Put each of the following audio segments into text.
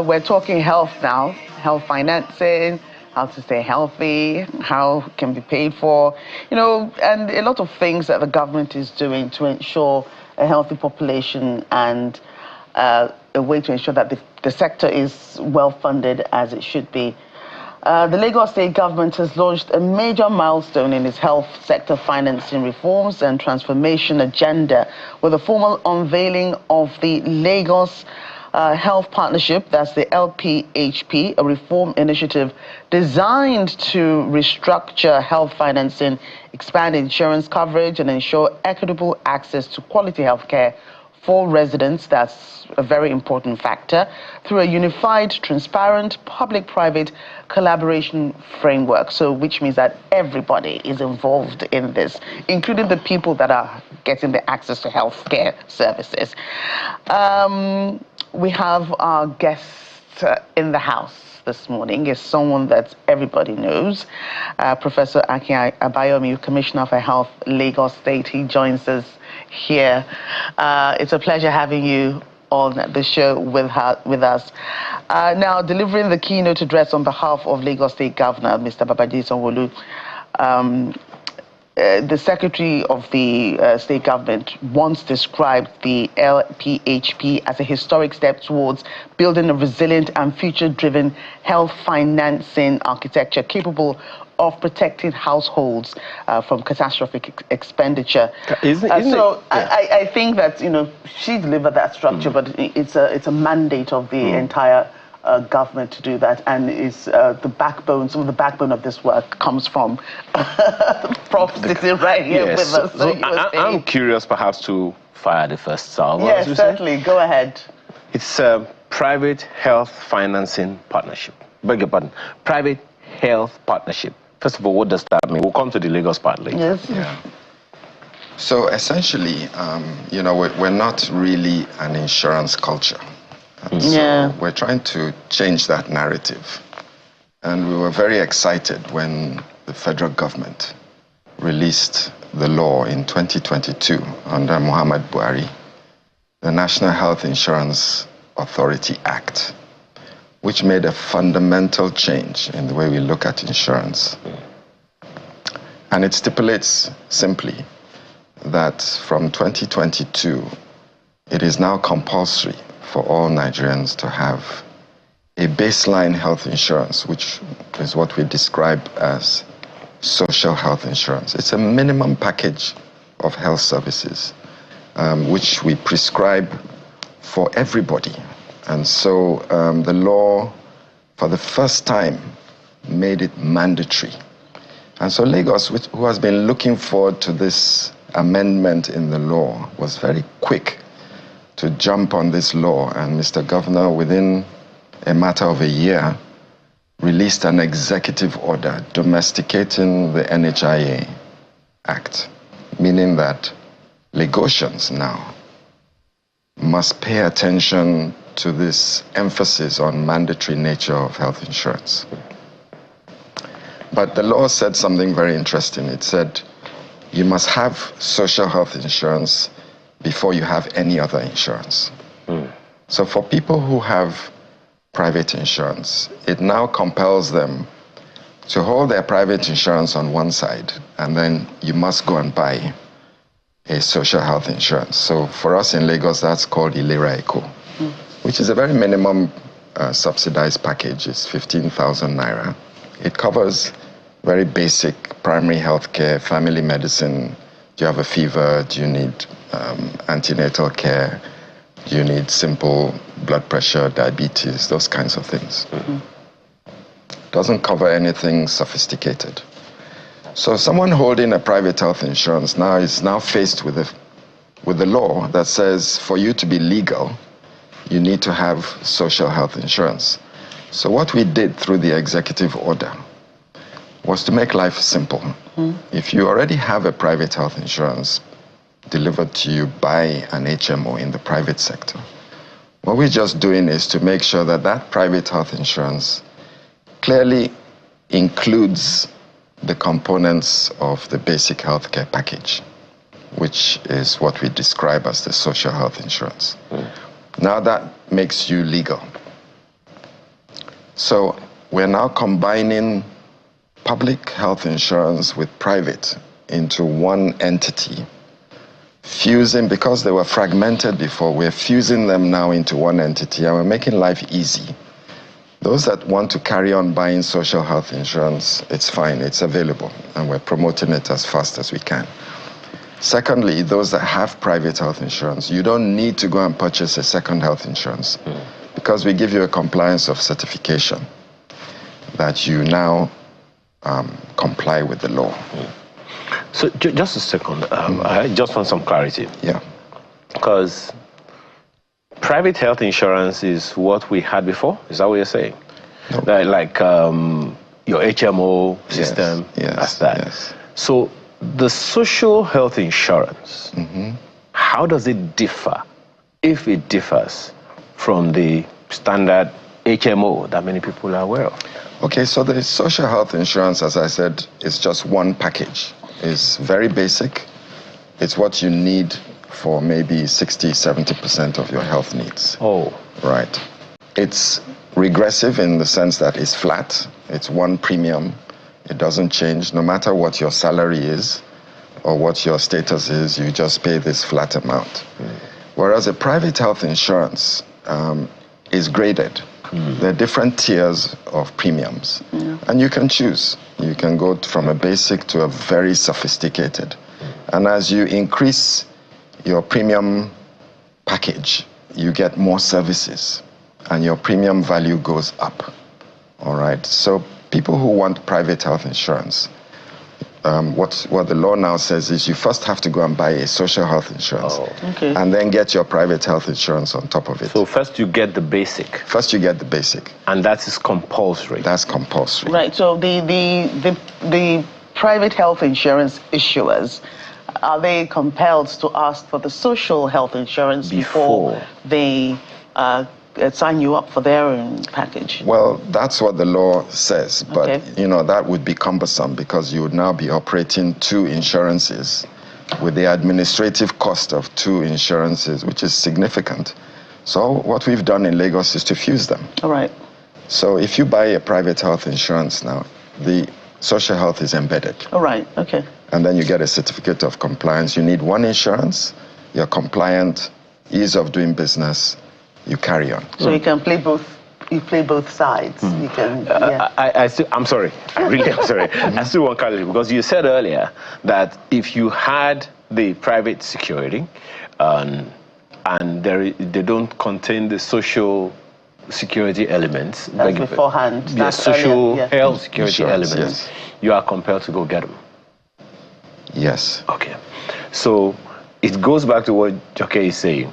we're talking health now, health financing, how to stay healthy, how it can be paid for, and a lot of things that the government is doing to ensure a healthy population and a way to ensure that the sector is well funded as it should be. The Lagos State government has launched a major milestone in its health sector financing reforms and transformation agenda with a formal unveiling of the Lagos Health Partnership, that's the LPHP, a reform initiative designed to restructure health financing, expand insurance coverage, and ensure equitable access to quality healthcare for residents. That's a very important factor, through a unified, transparent, public-private collaboration framework. So, which means that everybody is involved in this, including the people that are getting the access to healthcare services. We have our guest in the house this morning is someone that everybody knows, Professor Abayomi, Commissioner for Health, Lagos State. He joins us here. It's a pleasure having you on the show with us. Now, delivering the keynote address on behalf of Lagos State Governor, Mr. Babajide Sanwo-Olu, the Secretary of the State Government once described the LPHP as a historic step towards building a resilient and future-driven health financing architecture capable of protecting households from catastrophic expenditure. I think that she delivered that structure, but it's a mandate of the entire government to do that, and is the backbone. Some of the backbone of this work comes from Prof sitting right here with us. So I'm curious, perhaps, to fire the first salvo. Yes, certainly. Go ahead. It's a private health financing partnership. Beg your pardon. Private health partnership. First of all, what does that mean? We'll come to the Lagos part later. Yes. Yeah. So essentially, we're not really an insurance culture. So we're trying to change that narrative. And we were very excited when the federal government released the law in 2022 under Muhammad Buhari, the National Health Insurance Authority Act, which made a fundamental change in the way we look at insurance. And it stipulates simply that from 2022, it is now compulsory for all Nigerians to have a baseline health insurance, which is what we describe as social health insurance. It's a minimum package of health services, which we prescribe for everybody. And so the law, for the first time, made it mandatory. And so Lagos, who has been looking forward to this amendment in the law, was very quick to jump on this law. And Mr. Governor, within a matter of a year, released an executive order domesticating the NHIA Act, meaning that Lagosians now must pay attention to this emphasis on mandatory nature of health insurance. But the law said something very interesting. It said you must have social health insurance before you have any other insurance. So for people who have private insurance, it now compels them to hold their private insurance on one side, and then you must go and buy a social health insurance. So for us in Lagos, that's called Ilera, which is a very minimum subsidized package. It's 15,000 naira. It covers very basic primary health care, family medicine. Do you have a fever? Do you need antenatal care? Do you need simple blood pressure, diabetes, those kinds of things? Doesn't cover anything sophisticated. So someone holding a private health insurance now is faced with the law that says for you to be legal, you need to have social health insurance. So what we did through the executive order was to make life simple. If you already have a private health insurance delivered to you by an HMO in the private sector, what we're just doing is to make sure that that private health insurance clearly includes the components of the basic healthcare package, which is what we describe as the social health insurance. Now that makes you legal. So we're now combining public health insurance with private into one entity, fusing, because they were fragmented before, we're fusing them now into one entity, and we're making life easy. Those that want to carry on buying social health insurance, it's fine, it's available, and we're promoting it as fast as we can. Secondly, those that have private health insurance, you don't need to go and purchase a second health insurance because we give you a compliance of certification that you now comply with the law. So just a second, I just want some clarity. Yeah. Because private health insurance is what we had before? Is that what you're saying? No. Like your HMO system, yes, that's that. Yes. So the social health insurance, how does it differ, if it differs, from the standard HMO that many people are aware of? Okay, so the social health insurance, as I said, is just one package. It's very basic. It's what you need for maybe 60-70% of your health needs. Oh. Right. It's regressive in the sense that it's flat. It's one premium. It doesn't change. No matter what your salary is or what your status is, you just pay this flat amount. Whereas a private health insurance is graded. There are different tiers of premiums, and you can choose. You can go from a basic to a very sophisticated. And as you increase your premium package, you get more services, and your premium value goes up. All right. So people who want private health insurance, what the law now says is you first have to go and buy a social health insurance, and then get your private health insurance on top of it. So first you get the basic. First you get the basic. And that is compulsory. That's compulsory. Right. So the private health insurance issuers, are they compelled to ask for the social health insurance before they sign you up for their own package? Well, that's what the law says, but you know, that would be cumbersome because you would now be operating two insurances with the administrative cost of two insurances, which is significant. So what we've done in Lagos is to fuse them. All right. So if you buy a private health insurance now, the social health is embedded. All right. Okay. And then you get a certificate of compliance. You need one insurance, you're compliant, ease of doing business, you carry on. So you can play both. You play both sides. You can. I'm sorry. I really am sorry. I still want clarity because you said earlier that if you had the private security, and they don't contain the social security elements. That's beforehand. The social health security Insurance, elements. You are compelled to go get them. Yes. Okay. So it goes back to what Joke is saying.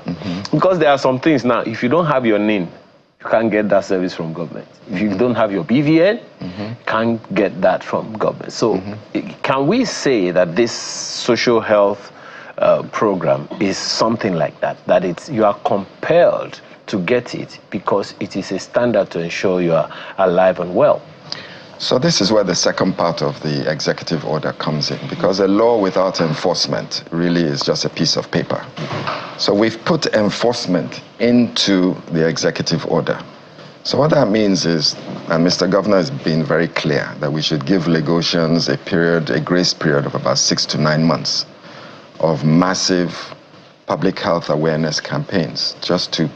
Because there are some things now, if you don't have your NIN, you can't get that service from government. If you don't have your BVN, you can't get that from government. So can we say that this social health program is something like that, that you are compelled to get it because it is a standard to ensure you are alive and well? So this is where the second part of the executive order comes in, because a law without enforcement really is just a piece of paper. So we've put enforcement into the executive order. So what that means is, and Mr. Governor has been very clear, that we should give Lagosians a grace period of about 6 to 9 months of massive public health awareness campaigns, just to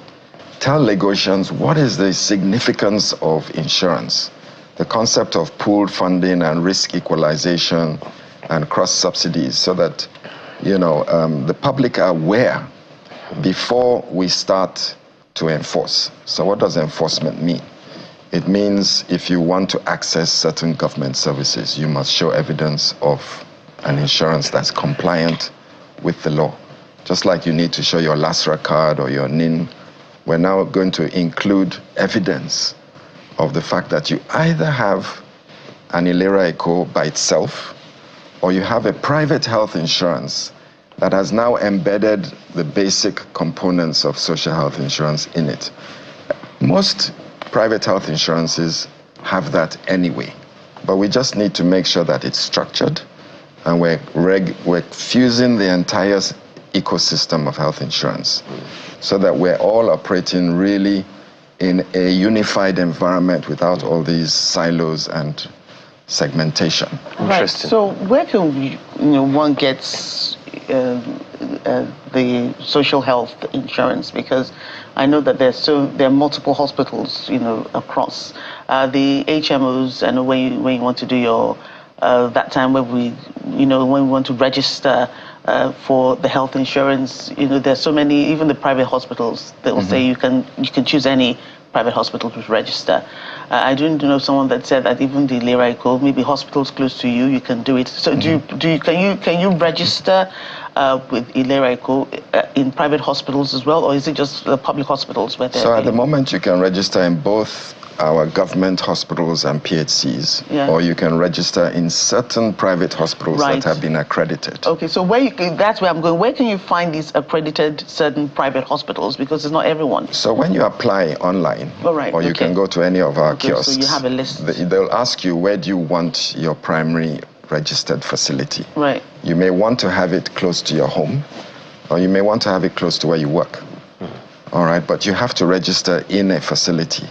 tell Lagosians what is the significance of insurance. The concept of pooled funding and risk equalization and cross subsidies, so that the public are aware before we start to enforce. So what does enforcement mean? It means if you want to access certain government services, you must show evidence of an insurance that's compliant with the law. Just like you need to show your LASRA card or your NIN, we're now going to include evidence of the fact that you either have an Ilera Eco by itself, or you have a private health insurance that has now embedded the basic components of social health insurance in it. Most private health insurances have that anyway, but we just need to make sure that it's structured, and we're fusing the entire ecosystem of health insurance so that we're all operating really in a unified environment without all these silos and segmentation. Right. So where can we, one gets the social health insurance? Because I know that there are multiple hospitals, across the HMOs, and when you want to do your that time when we want to register for the health insurance, there's so many, even the private hospitals, they will say you can choose any private hospital to register. I didn't know someone that said that even the Ilera, maybe hospitals close to you, you can do it. So can you register with Ilera in private hospitals as well, or is it just the public hospitals where they're? So at the moment, you can register in both our government hospitals and PHCs, or you can register in certain private hospitals that have been accredited. Okay, so that's where I'm going. Where can you find these accredited certain private hospitals? Because it's not everyone. So when you apply online, or you can go to any of our kiosks, so you have a list. They'll ask you, where do you want your primary registered facility? Right. You may want to have it close to your home, or you may want to have it close to where you work. All right, but you have to register in a facility.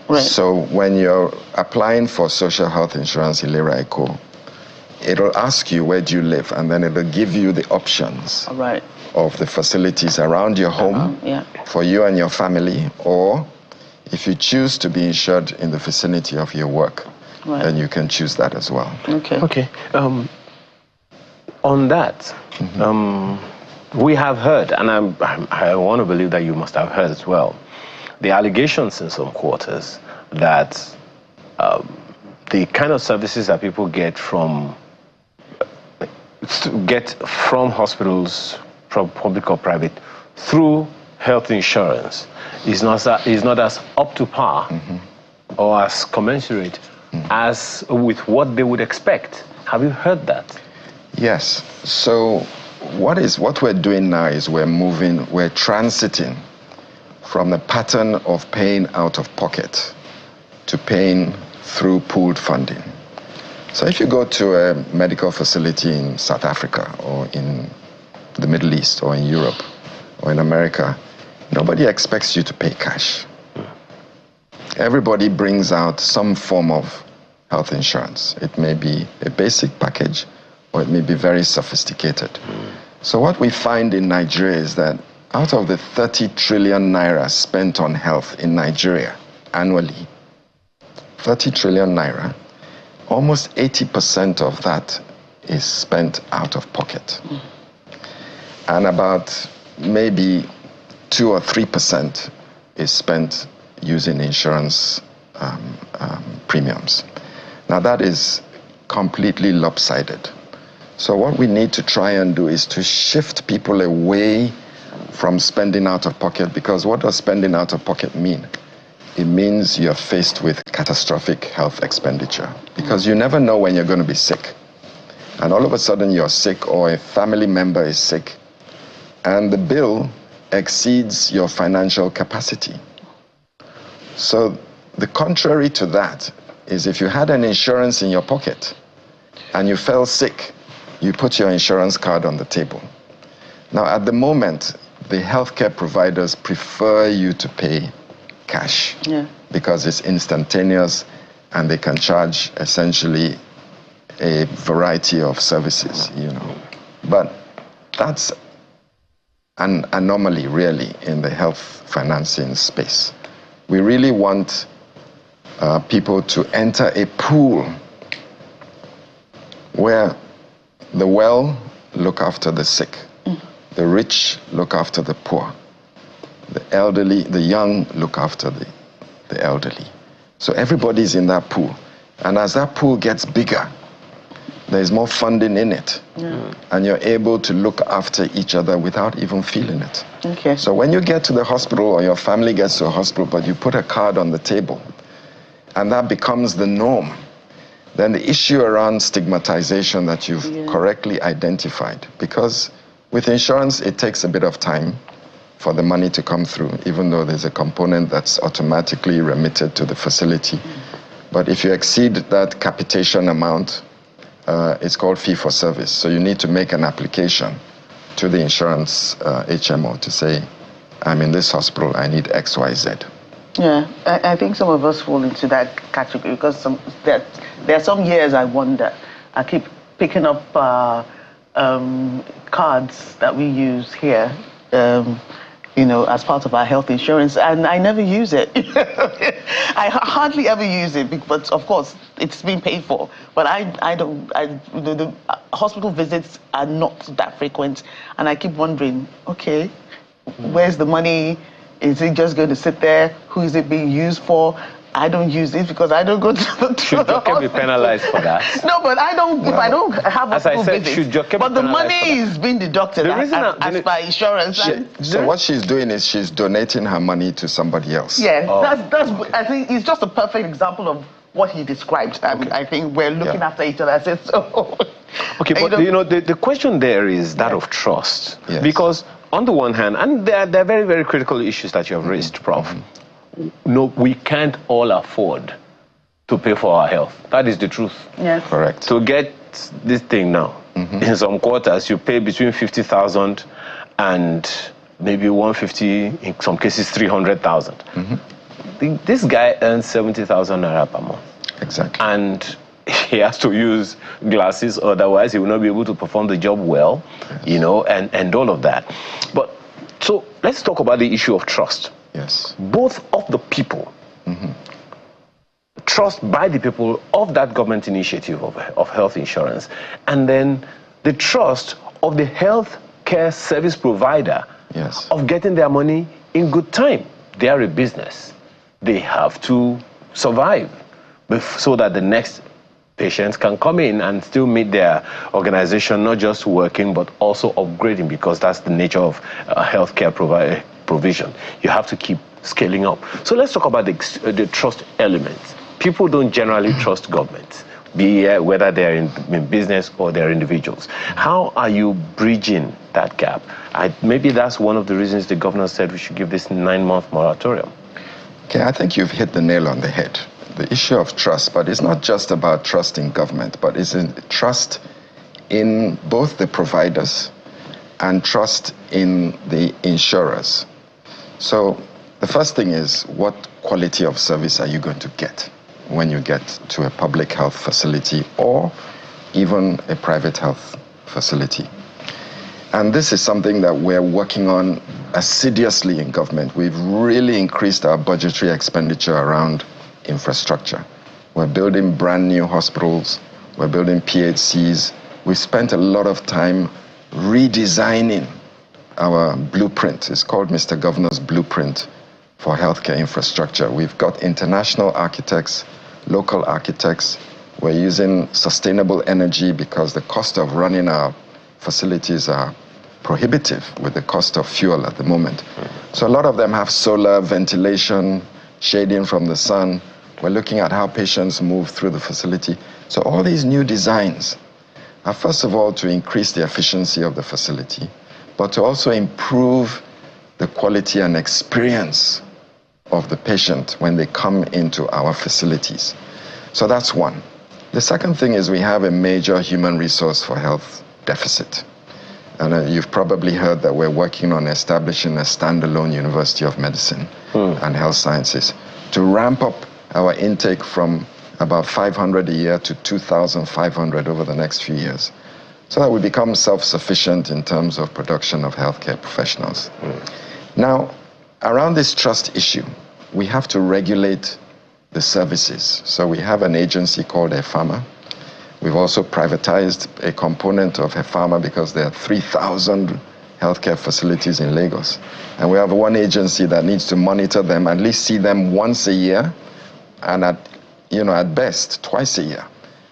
Right. So when you're applying for social health insurance, Ilera Eco, it'll ask you where do you live, and then it'll give you the options of the facilities around your home for you and your family, or if you choose to be insured in the vicinity of your work, then you can choose that as well. Okay. On that, we have heard, and I want to believe that you must have heard as well, the allegations in some quarters that the kind of services that people get from hospitals, from public or private, through health insurance is not as up to par or as commensurate as with what they would expect. Have you heard that? Yes. So what we're doing now is we're transiting from the pattern of paying out of pocket to paying through pooled funding. So if you go to a medical facility in South Africa or in the Middle East or in Europe or in America, nobody expects you to pay cash. Everybody brings out some form of health insurance. It may be a basic package or it may be very sophisticated. So what we find in Nigeria is that out of the 30 trillion naira spent on health in Nigeria annually, 30 trillion naira, almost 80% of that is spent out of pocket. And about maybe 2 or 3% is spent using insurance premiums. Now that is completely lopsided. So what we need to try and do is to shift people away from spending out of pocket, because what does spending out of pocket mean? It means you're faced with catastrophic health expenditure, because you never know when you're going to be sick. And all of a sudden you're sick, or a family member is sick, and the bill exceeds your financial capacity. So the contrary to that is, if you had an insurance in your pocket and you fell sick, you put your insurance card on the table. Now at the moment, the healthcare providers prefer you to pay cash because it's instantaneous and they can charge essentially a variety of services, But that's an anomaly really in the health financing space. We really want people to enter a pool where the well look after the sick, the rich look after the poor, the elderly, the young look after the elderly. So everybody's in that pool. And as that pool gets bigger, there's more funding in it. And you're able to look after each other without even feeling it. Okay. So when you get to the hospital, or your family gets to a hospital, but you put a card on the table, and that becomes the norm, then the issue around stigmatization that you've correctly identified, because with insurance, it takes a bit of time for the money to come through, even though there's a component that's automatically remitted to the facility. But if you exceed that capitation amount, it's called fee for service. So you need to make an application to the insurance HMO to say, I'm in this hospital, I need XYZ. Yeah, I think some of us fall into that category because there are some years I wonder. I keep picking up cards that we use here, as part of our health insurance, and I never use it. I hardly ever use it, but of course it's being paid for. But the hospital visits are not that frequent, and I keep wondering, okay, where's the money? Is it just going to sit there? Who is it being used for? I don't use it because I don't go to the Should Joke be penalized for that? No, but I don't. If I don't have hospital visits, should Joke be but the money is being deducted as per insurance. So what she's doing is she's donating her money to somebody else. Yeah, that's. I think it's just a perfect example of what he described. I think we're looking after each other. I said so. Okay, but the question there is that of trust, because on the one hand, and there are very, very critical issues that you have raised, Prof. No, we can't all afford to pay for our health. That is the truth. Yes. Correct. To get this thing now, in some quarters, you pay between 50,000 and maybe 150, in some cases 300,000. This guy earns 70,000 naira per month. Exactly. And he has to use glasses, otherwise he will not be able to perform the job well, and all of that. But so let's talk about the issue of trust. Yes. Both of the people, trust by the people of that government initiative of health insurance, and then the trust of the health care service provider of getting their money in good time. They are a business. They have to survive so that the next patients can come in and still meet their organization, not just working, but also upgrading, because that's the nature of healthcare provision. You have to keep scaling up. So let's talk about the trust elements. People don't generally trust government, whether they're in business or they're individuals. How are you bridging that gap? Maybe that's one of the reasons the governor said we should give this 9-month moratorium. Okay, I think you've hit the nail on the head. The issue of trust, but it's not just about trust in government, but it's in trust in both the providers and trust in the insurers. So the first thing is, what quality of service are you going to get when you get to a public health facility or even a private health facility? And this is something that we're working on assiduously in government. We've really increased our budgetary expenditure around infrastructure. We're building brand new hospitals. We're building PHCs. We've spent a lot of time redesigning our blueprint. It's called Mr. Governor's Blueprint for Healthcare Infrastructure. We've got international architects, local architects. We're using sustainable energy because the cost of running our facilities are prohibitive with the cost of fuel at the moment. So a lot of them have solar, ventilation, shading from the sun. We're looking at how patients move through the facility. So all these new designs are, first of all, to increase the efficiency of the facility, but to also improve the quality and experience of the patient when they come into our facilities. So that's one. The second thing is we have a major human resource for health deficit. And you've probably heard that we're working on establishing a standalone University of Medicine and Health Sciences to ramp up our intake from about 500 a year to 2,500 over the next few years, so that we become self-sufficient in terms of production of healthcare professionals. Now, around this trust issue, we have to regulate the services. So we have an agency called EFAMA. We've also privatized a component of EFAMA because there are 3,000 healthcare facilities in Lagos. And we have one agency that needs to monitor them, at least see them once a year, and at best, twice a year.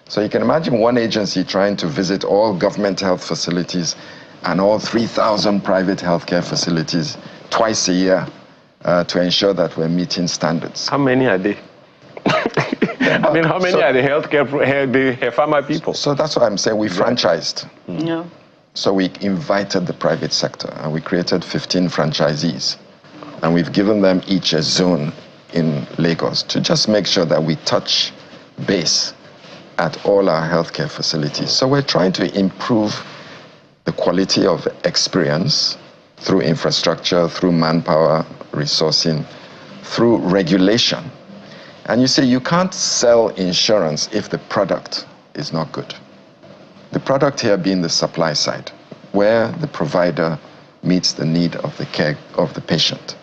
So you can imagine one agency trying to visit all government health facilities and all 3,000 private healthcare facilities twice a year to ensure that we're meeting standards. How many are they? I mean, how many are the the pharma people? So that's what I'm saying. We franchised. Yeah. So we invited the private sector, and we created 15 franchisees. And we've given them each a zone in Lagos to just make sure that we touch base at all our healthcare facilities. So we're trying to improve the quality of experience through infrastructure, through manpower, resourcing, through regulation. And you see, you can't sell insurance if the product is not good. The product here being the supply side, where the provider meets the need of the care of the patient.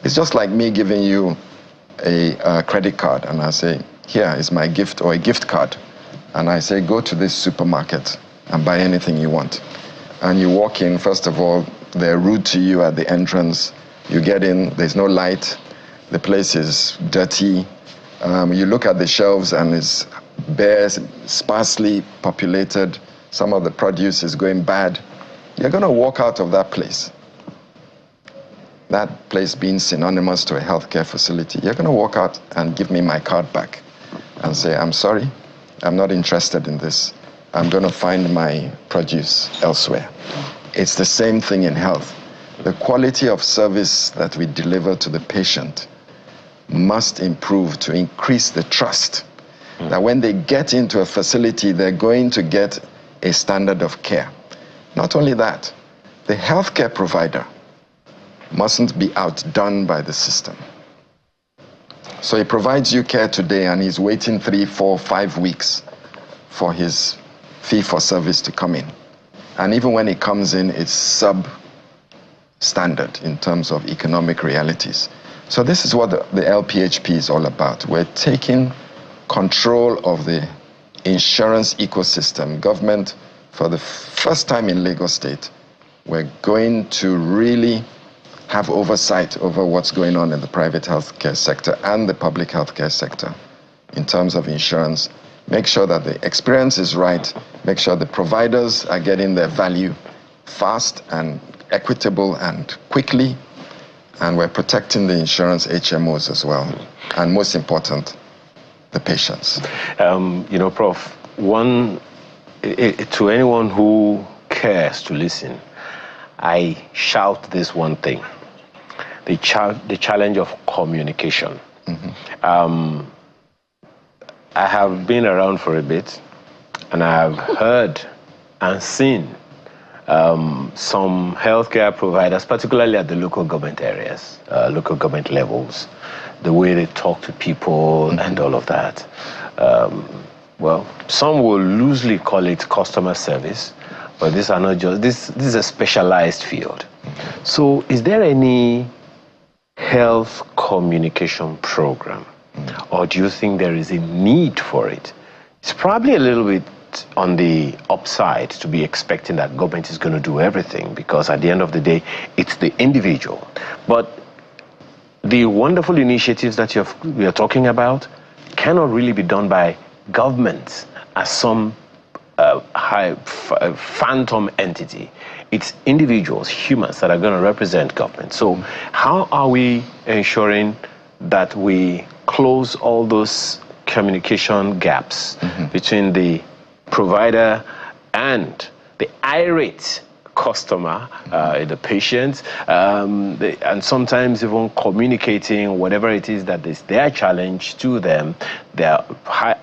It's just like me giving you a credit card and I say, here is my gift, or a gift card. And I say, go to this supermarket and buy anything you want. And you walk in, first of all, they're rude to you at the entrance. You get in, there's no light, the place is dirty. You look at the shelves and it's bare, sparsely populated. Some of the produce is going bad. You're going to walk out of that place. That place being synonymous to a healthcare facility. You're going to walk out and give me my card back and say, I'm sorry, I'm not interested in this. I'm going to find my produce elsewhere. It's the same thing in health. The quality of service that we deliver to the patient must improve to increase the trust that when they get into a facility, they're going to get a standard of care. Not only that, the healthcare provider mustn't be outdone by the system. So he provides you care today and he's waiting 3, 4, 5 weeks for his fee for service to come in. And even when it comes in, it's substandard in terms of economic realities. So this is what the LPHP is all about. We're taking control of the insurance ecosystem. Government, for the first time in Lagos State, we're going to really have oversight over what's going on in the private healthcare sector and the public healthcare sector in terms of insurance. Make sure that the experience is right. Make sure the providers are getting their value fast and equitable and quickly. And we're protecting the insurance HMOs as well. And most important, the patients. Prof, to anyone who cares to listen, I shout this one thing, the challenge of communication. Mm-hmm. I have been around for a bit, and I have heard and seen some healthcare providers, particularly at the local government areas, local government levels, the way they talk to people and all of that. Well, some will loosely call it customer service, but these are not just, this is a specialized field. So is there any health communication program, or do you think there is a need for it? It's probably a little bit on the upside to be expecting that government is going to do everything, because at the end of the day, it's the individual. But the wonderful initiatives that we are talking about cannot really be done by governments as some phantom entity. It's individuals, humans that are going to represent government. So how are we ensuring that we close all those communication gaps between the provider and the irate customer, the patient, and sometimes even communicating whatever it is that is their challenge to them? They're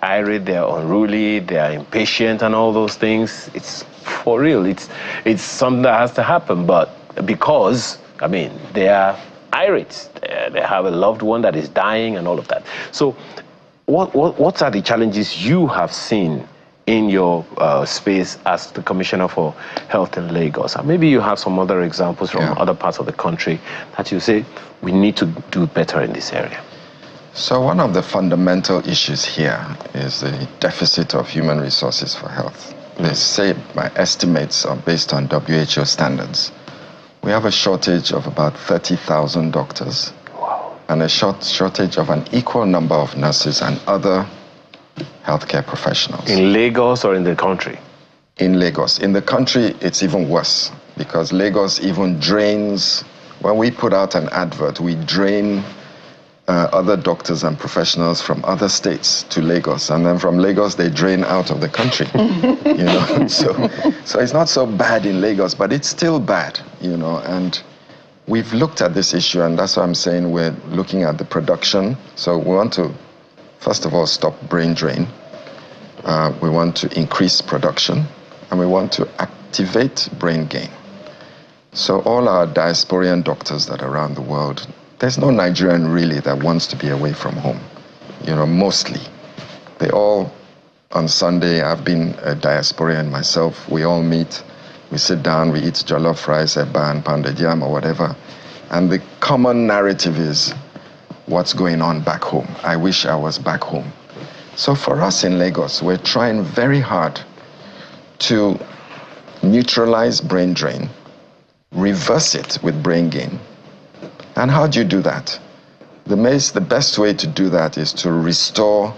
irate, they're unruly, they're impatient and all those things. It's for real. It's something that has to happen, but because, I mean, they are irate. They have a loved one that is dying and all of that. So what are the challenges you have seen in your space as the Commissioner for Health in Lagos? And maybe you have some other examples from other parts of the country that you say we need to do better in this area. So one of the fundamental issues here is the deficit of human resources for health. They say my estimates are based on WHO standards. We have a shortage of about 30,000 doctors. Wow. And a shortage of an equal number of nurses and other healthcare professionals. In Lagos or in the country? In Lagos. In the country, it's even worse, because Lagos even drains, when we put out an advert, we drain other doctors and professionals from other states to Lagos, and then from Lagos they drain out of the country. So it's not so bad in Lagos, but it's still bad, and we've looked at this issue, and that's why I'm saying we're looking at the production. So we want to, first of all, stop brain drain. We want to increase production, and we want to activate brain gain. So all our diasporian doctors that are around the world there's no Nigerian really that wants to be away from home, mostly. They all, on Sunday, I've been a diasporan myself, we all meet, we sit down, we eat jollof rice, eba, and pounded yam or whatever. And the common narrative is, what's going on back home? I wish I was back home. So for us in Lagos, we're trying very hard to neutralize brain drain, reverse it with brain gain. And how do you do that? The best way to do that is to restore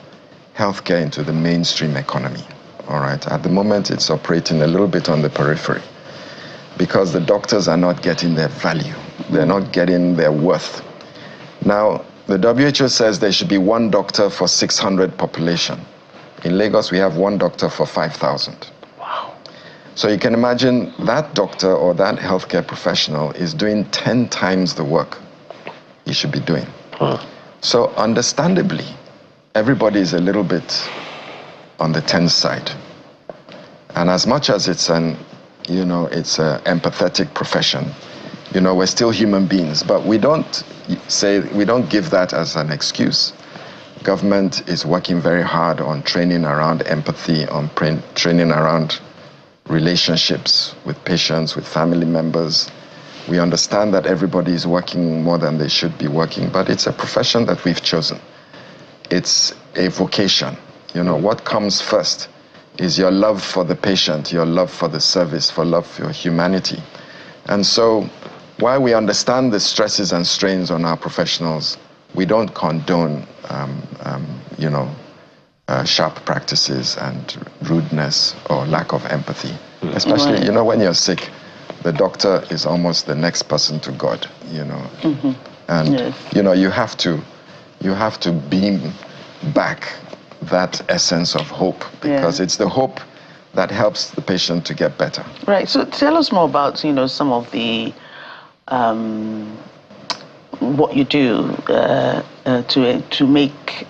healthcare into the mainstream economy. All right. At the moment, it's operating a little bit on the periphery because the doctors are not getting their value. They're not getting their worth. Now, the WHO says there should be 1 doctor for 600 population. In Lagos, we have 1 doctor for 5,000. Wow. So you can imagine that doctor or that healthcare professional is doing 10 times the work he should be doing. So understandably, everybody is a little bit on the tense side. And as much as it's an empathetic profession, we're still human beings, but we don't give that as an excuse. Government is working very hard on training around empathy, on training around relationships with patients, with family members. We understand that everybody is working more than they should be working, but it's a profession that we've chosen. It's a vocation. What comes first is your love for the patient, your love for the service, for love for humanity. And so, while we understand the stresses and strains on our professionals, we don't condone, sharp practices and rudeness or lack of empathy. Especially, when you're sick, the doctor is almost the next person to God, And, yes. You have to beam back that essence of hope because it's the hope that helps the patient to get better. Right. So tell us more about, some of the what you do to make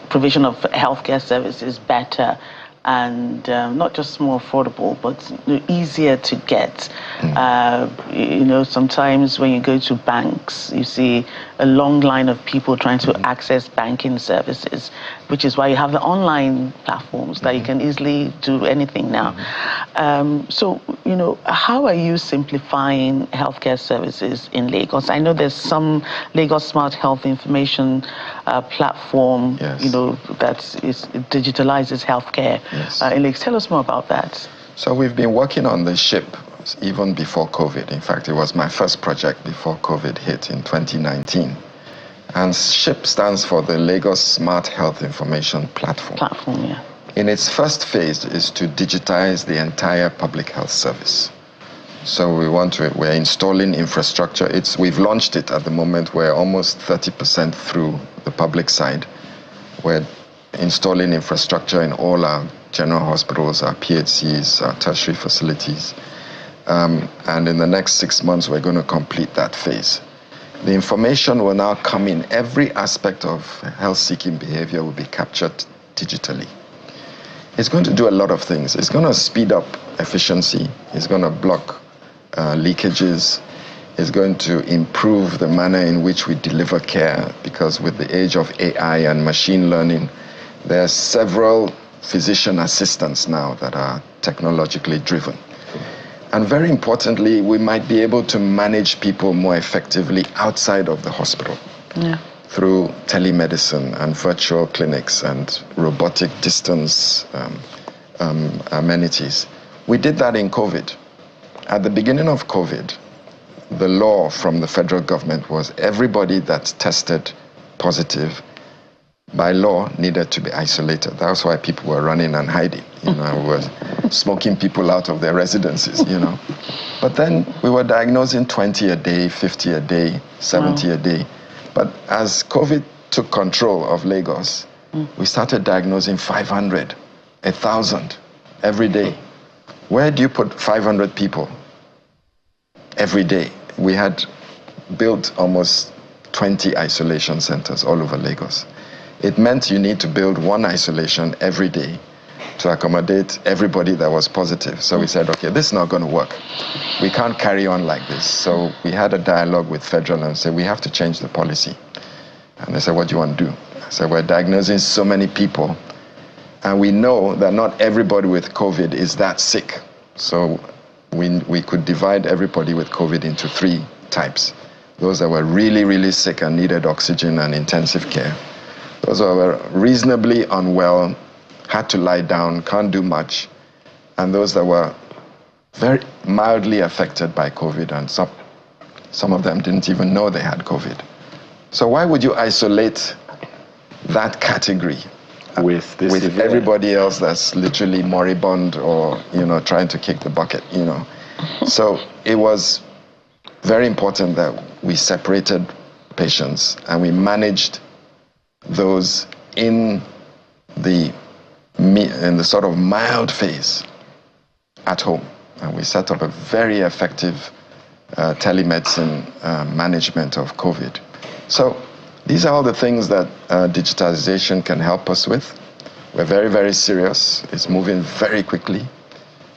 provision of healthcare services better and not just more affordable, but easier to get. Sometimes when you go to banks, you see a long line of people trying to access banking services, which is why you have the online platforms that you can easily do anything now. So, how are you simplifying healthcare services in Lagos? I know there's some Lagos Smart Health Information platform, yes. That digitalizes healthcare. Yes. Tell us more about that. So we've been working on the SHIP even before COVID. In fact, it was my first project before COVID hit in 2019. And SHIP stands for the Lagos Smart Health Information Platform. In its first phase is to digitize the entire public health service. So we're installing infrastructure. We've launched it at the moment. We're almost 30% through the public side. We're installing infrastructure in all our general hospitals, our PHCs, our tertiary facilities. And in the next 6 months, we're going to complete that phase. The information will now come in. Every aspect of health-seeking behavior will be captured digitally. It's going to do a lot of things. It's going to speed up efficiency. It's going to block leakages. It's going to improve the manner in which we deliver care, because with the age of AI and machine learning, there are several physician assistants now that are technologically driven. And very importantly, we might be able to manage people more effectively outside of the hospital through telemedicine and virtual clinics and robotic distance amenities. We did that in COVID. At the beginning of COVID, the law from the federal government was everybody that tested positive by law needed to be isolated. That's why people were running and hiding. We were smoking people out of their residences, But then we were diagnosing 20 a day, 50 a day, 70 a day. But as COVID took control of Lagos, we started diagnosing 500, 1,000 every day. Where do you put 500 people every day? We had built almost 20 isolation centers all over Lagos. It meant you need to build one isolation every day to accommodate everybody that was positive. So we said, okay, this is not going to work. We can't carry on like this. So we had a dialogue with federal and said, we have to change the policy. And they said, what do you want to do? I said, we're diagnosing so many people, and we know that not everybody with COVID is that sick. So we could divide everybody with COVID into 3 types. Those that were really, really sick and needed oxygen and intensive care. Those that were reasonably unwell, had to lie down, can't do much. And those that were very mildly affected by COVID, and some of them didn't even know they had COVID. So why would you isolate that category with everybody else that's literally moribund or, trying to kick the bucket, So it was very important that we separated patients and we managed those in the sort of mild phase at home. And we set up a very effective telemedicine management of COVID. So these are all the things that digitalization can help us with. We're very, very serious. It's moving very quickly.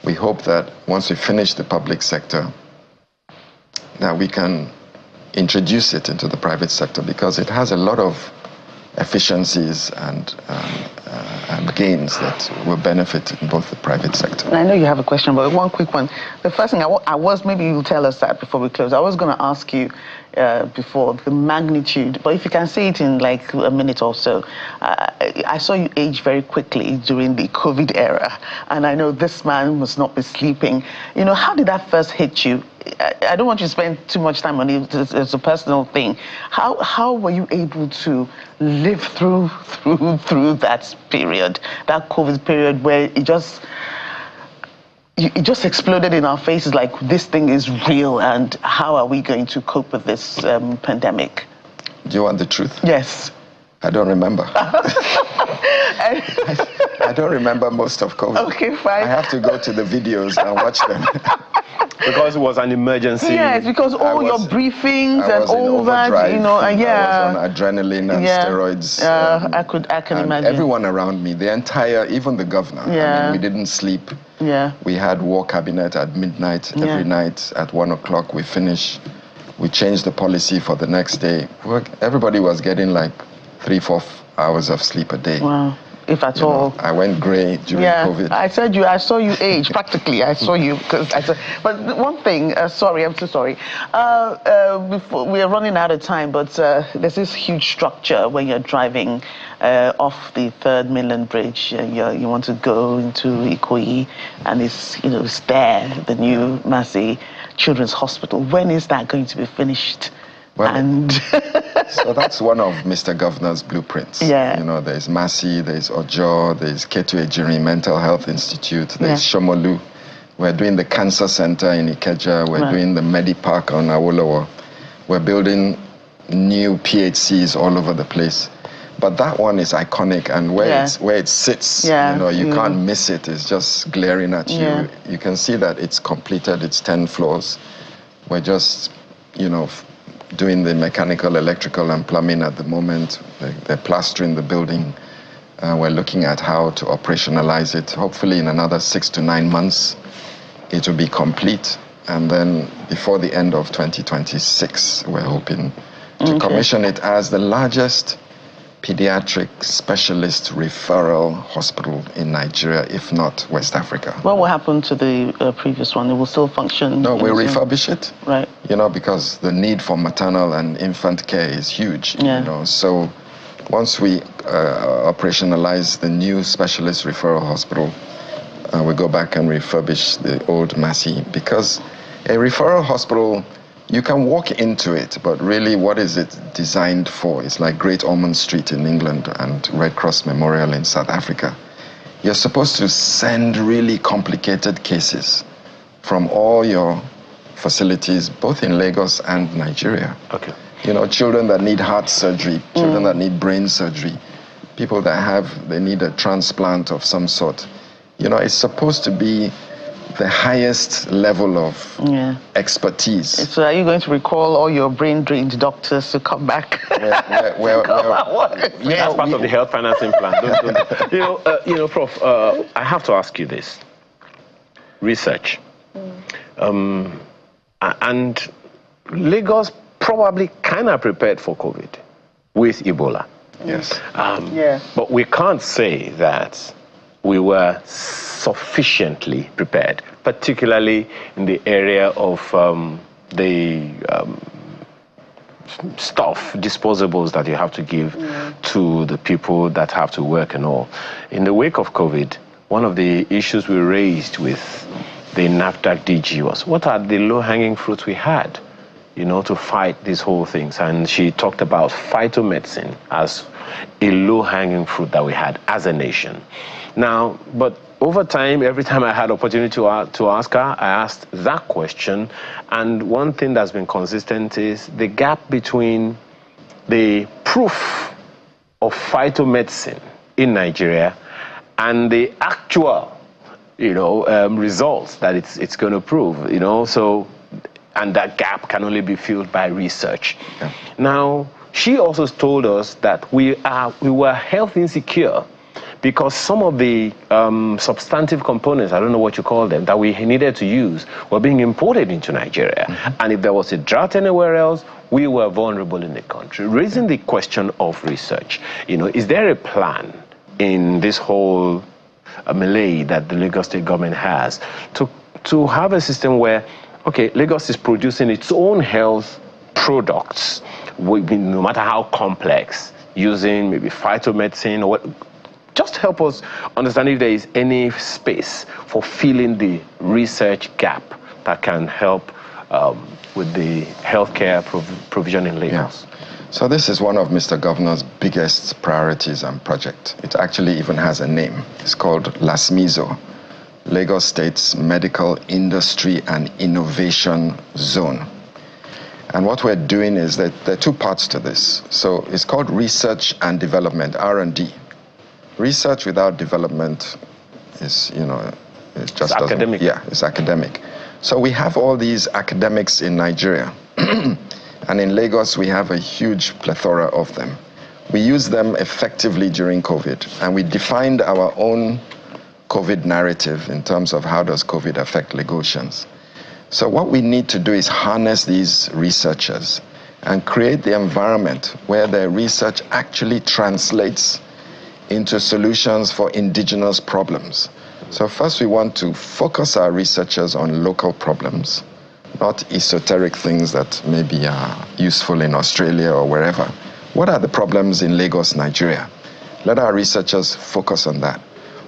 We hope that once we finish the public sector, that we can introduce it into the private sector, because it has a lot of efficiencies and gains that will benefit in both the private sector. And I know you have a question, but one quick one. The first thing maybe you'll tell us that before we close. I was going to ask you before the magnitude, but if you can say it in like a minute or so. I saw you age very quickly during the COVID era, and I know this man must not be sleeping. How did that first hit you? I don't want you to spend too much time on it. It's a personal thing. How were you able to live through that period, that COVID period, where it just exploded in our faces like this thing is real, and how are we going to cope with this pandemic? Do you want the truth? Yes. I don't remember. I don't remember most of COVID. Okay, fine. I have to go to the videos and watch them. Because it was an emergency. Yes, because all your briefings and all that, I was on adrenaline and yeah. steroids. I can imagine. Everyone around me, even the governor. Yeah. I mean, we didn't sleep. Yeah. We had war cabinet at midnight every night. At 1 o'clock we finish. We changed the policy for the next day. Everybody was getting like 3-4 hours of sleep a day. Wow. If at all. I went grey during COVID. I saw you age, practically. I saw you, but one thing, sorry, I'm so sorry. Before, we are running out of time, but there's this huge structure when you're driving off the 3rd Mainland Bridge. You want to go into Ikoyi, and it's there, the new Massey Children's Hospital. When is that going to be finished? Well, so that's one of Mr. Governor's blueprints. Yeah. There's Massey, there's Ojo, there's Ketu Ejiri Mental Health Institute, there's Shomolu. We're doing the Cancer Center in Ikeja. We're doing the Medipark on Awolowo. We're building new PHCs all over the place. But that one is iconic, and where it sits, you can't miss it. It's just glaring at you. You can see that it's completed. It's 10 floors. We're just, doing the mechanical, electrical, and plumbing at the moment. They're plastering the building. We're looking at how to operationalize it. Hopefully in another 6 to 9 months, it will be complete. And then before the end of 2026, we're hoping to commission it as the largest pediatric specialist referral hospital in Nigeria, if not West Africa. What will happen to the previous one? It will still function? No, we'll refurbish it. Right. Because the need for maternal and infant care is huge. So once we operationalize the new specialist referral hospital, we go back and refurbish the old Massey, because a referral hospital, you can walk into it, but really what is it designed for? It's like Great Ormond Street in England and Red Cross Memorial in South Africa. You're supposed to send really complicated cases from all your facilities, both in Lagos and Nigeria. Okay. Children that need heart surgery, children that need brain surgery, people that they need a transplant of some sort. It's supposed to be the highest level of expertise. So are you going to recall all your brain-drained doctors to come back? That's part of the health financing plan. Prof, I have to ask you this. Research. And Lagos probably kind of prepared for COVID with Ebola. Yes. But we can't say that we were sufficiently prepared, particularly in the area of the stuff, disposables that you have to give to the people that have to work and all. In the wake of COVID, one of the issues we raised with the NAFDAC DG was, what are the low-hanging fruits we had, to fight these whole things? And she talked about phytomedicine as a low-hanging fruit that we had as a nation. Now, but over time, every time I had opportunity to ask her, I asked that question. And one thing that's been consistent is the gap between the proof of phytomedicine in Nigeria and the actual, results that it's going to prove, and that gap can only be filled by research. Yeah. Now, she also told us that we were health insecure because some of the substantive components, I don't know what you call them, that we needed to use were being imported into Nigeria. And if there was a drought anywhere else, we were vulnerable in the country. Raising the question of research, is there a plan in this whole melee that the Lagos State government has to have a system where, okay, Lagos is producing its own health products, no matter how complex, using maybe phytomedicine or what? Just help us understand if there is any space for filling the research gap that can help with the healthcare provision in Lagos. Yeah. So this is one of Mr. Governor's biggest priorities and project. It actually even has a name. It's called LASMIZO, Lagos State's Medical Industry and Innovation Zone. And what we're doing is that there are two parts to this. So it's called research and development, R&D. Research without development is, it just doesn't. Academic. Yeah, it's academic. So we have all these academics in Nigeria. And in Lagos, we have a huge plethora of them. We use them effectively during COVID. And we defined our own COVID narrative in terms of how does COVID affect Lagosians. So what we need to do is harness these researchers and create the environment where their research actually translates into solutions for indigenous problems. So first we want to focus our researchers on local problems, not esoteric things that maybe are useful in Australia or wherever. What are the problems in Lagos, Nigeria? Let our researchers focus on that.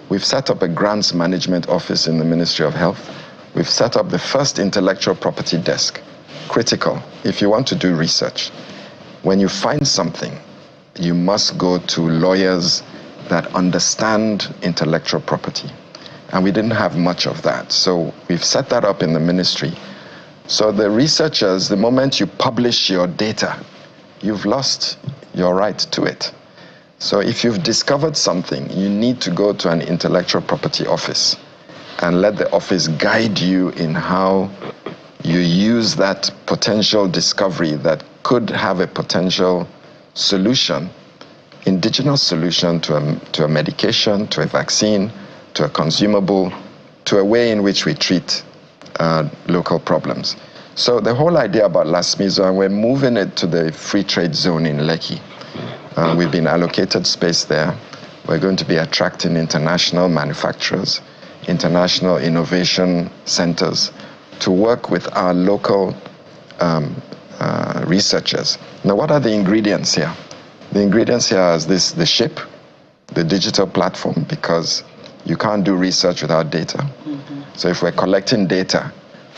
We've set up a grants management office in the Ministry of Health. We've set up the first intellectual property desk. Critical. If you want to do research, when you find something, you must go to lawyers that understand intellectual property. And we didn't have much of that. So we've set that up in the ministry. So the researchers, the moment you publish your data, you've lost your right to it. So if you've discovered something, you need to go to an intellectual property office and let the office guide you in how you use that potential discovery that could have a potential solution, indigenous solution to a medication, to a vaccine, to a consumable, to a way in which we treat local problems. So the whole idea about LASMIZO, and we're moving it to the free trade zone in Lekki. We've been allocated space there. We're going to be attracting international manufacturers, international innovation centers to work with our local researchers. Now, what are the ingredients here? The ingredients here is the ship, the digital platform, because you can't do research without data. Mm-hmm. So if we're collecting data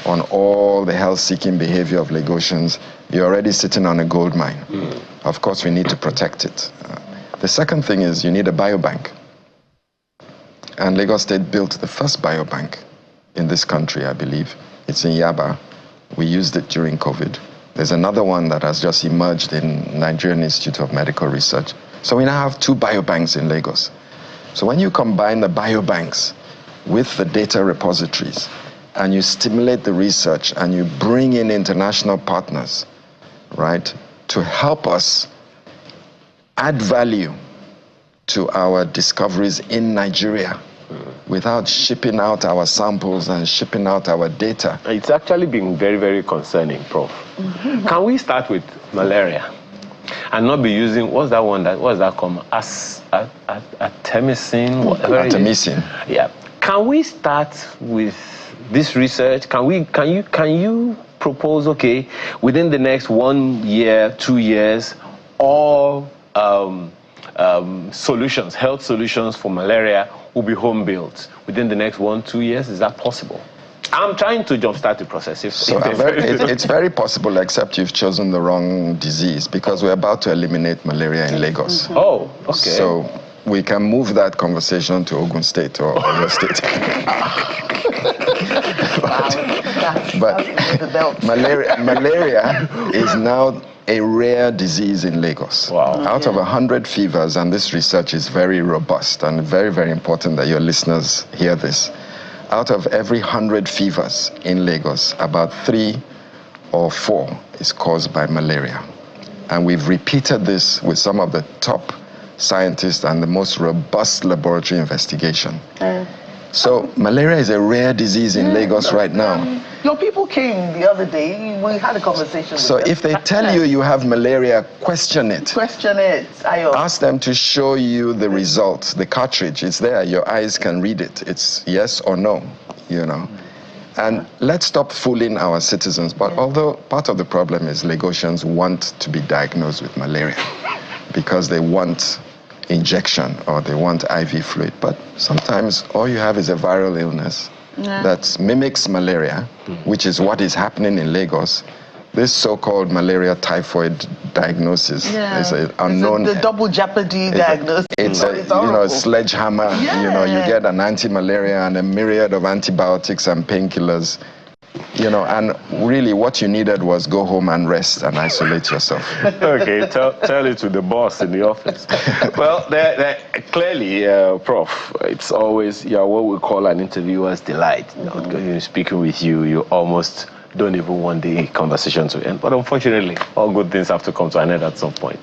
on all the health-seeking behavior of Lagosians, you're already sitting on a gold mine. Mm. Of course, we need to protect it. The second thing is you need a biobank. And Lagos State built the first biobank in this country, I believe. It's in Yaba. We used it during COVID. There's another one that has just emerged in Nigerian Institute of Medical Research. So we now have 2 biobanks in Lagos. So when you combine the biobanks with the data repositories, and you stimulate the research and you bring in international partners, right, to help us add value to our discoveries in Nigeria without shipping out our samples and shipping out our data. It's actually been very, very concerning, Prof. Can we start with malaria and not be using, what's that called? Artemisinin, whatever. Artemisinin. Yeah. Can we start with this research? Can you propose, okay, within the next 1 year, 2 years, all solutions, health solutions for malaria will be home built within the next 1-2 years? Is that possible? I'm trying to jumpstart the process. It's very possible, except you've chosen the wrong disease, because we're about to eliminate malaria in Lagos. Oh, okay. So we can move that conversation to Ogun State or Oyo State. but malaria is now a rare disease in Lagos. Wow. Out of 100 fevers, and this research is very robust and very, very important that your listeners hear this. Out of every 100 fevers in Lagos, about 3 or 4 is caused by malaria. And we've repeated this with some of the top scientists and the most robust laboratory investigation. So malaria is a rare disease in Lagos right now. Your people came the other day, we had a conversation So with them. if they tell you you have malaria, question it. Question it. Ask them to show you the results, the cartridge. It's there, your eyes can read it. It's yes or no, you know. And let's stop fooling our citizens. But although part of the problem is Lagosians want to be diagnosed with malaria because they want injection or they want IV fluid, but sometimes all you have is a viral illness that mimics malaria, which is what is happening in Lagos. This so-called malaria typhoid diagnosis is an unknown. The double jeopardy diagnosis. It's a sledgehammer. You know, you get an anti-malaria and a myriad of antibiotics and painkillers. You know, and really what you needed was go home and rest and isolate yourself. Okay, tell it to the boss in the office. Well, clearly, Prof, it's always what we call an interviewer's delight. Speaking with you, you almost don't even want the conversation to end. But unfortunately, all good things have to come to an end at some point.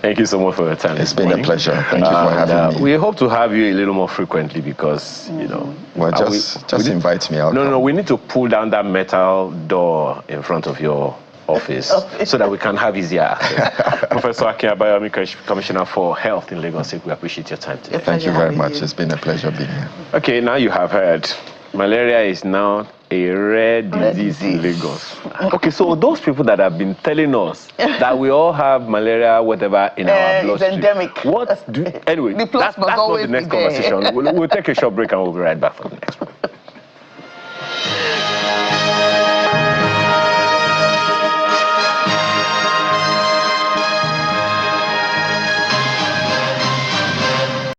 Thank you so much for your time. It's been a pleasure. Thank you for having me. We hope to have you a little more frequently because, you know... Well, just invite me out. No, we need to pull down that metal door in front of your office so that we can have easier access. Professor Abayomi, Commissioner for Health in Lagos, we appreciate your time today. Thank you very much. It's been a pleasure being here. Okay, now you have heard. Malaria is now a rare disease in Lagos. Okay, so those people that have been telling us that we all have malaria, whatever, in our bloodstream. It's endemic. Anyway, that's not the next conversation. We'll take a short break and we'll be right back for the next one.